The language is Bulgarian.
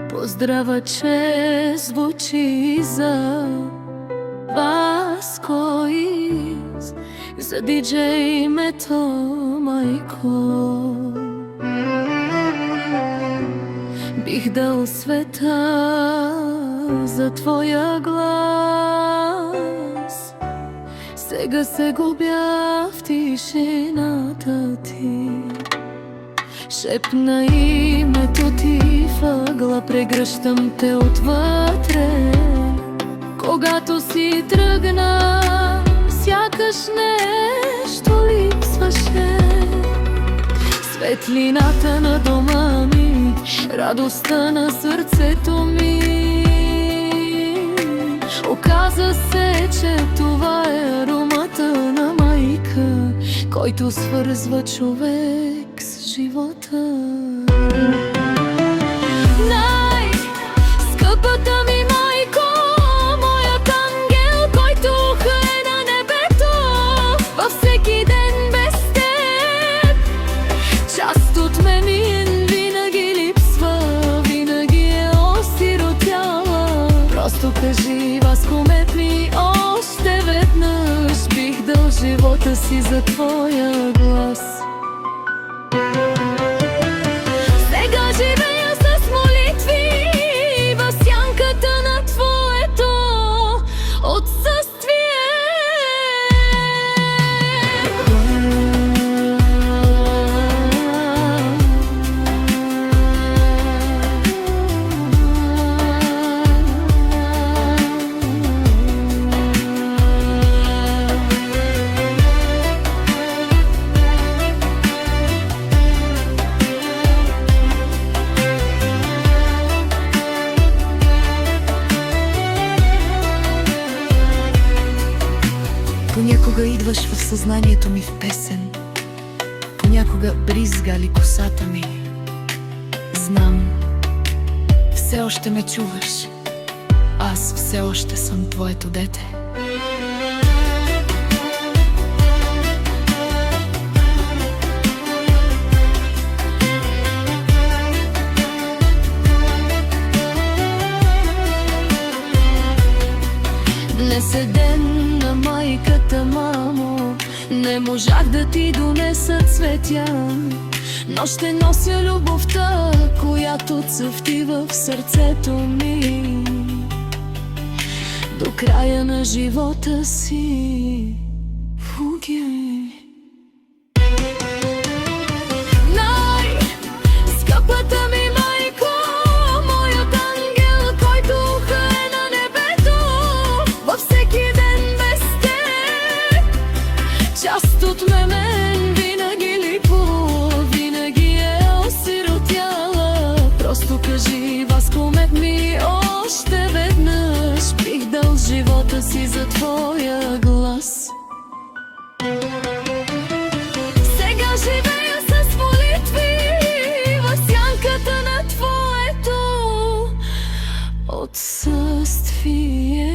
Pozdrava će zvuči za vas koji za DJ Meto majko. Bih dao sveta za tvoja glas, сега се губя в тишината ти. Шепна името ти въгла, прегръщам те отвътре. Когато си тръгна, сякаш нещо липсваше. Светлината на дома ми, радостта на сърцето ми. Оказа се, че това е аромата на майка, който свързва човек с живота. Най-скъпата ми майко, моят ангел, който е на небето. Във всеки ден без теб част от мен винаги липсва, винаги е осиротяла. Просто кажи, възкомет ми още веднъж. Бих дал живота си за твоя глас. Сега живея с молитви в сянката на твоето отсъствие. Понякога идваш в съзнанието ми в песен, понякога бризга ли косата ми. Знам, все още ме чуваш, аз все още съм твоето дете. Днес е ден на майката, мамо, не можах да ти донеса цветя, но ще нося любовта, която цъфти в сърцето ми до края на живота си. Най-скъпата ми майко, моят ангел, който е на небето. Във всеки ден без теб част от мен винаги липува, винаги е осиротяла. Просто кажи, възкомет ми още веднъж. Бих дал живота си за твоя глас. Сега живея с молитви в сянката на твоето отсъствие.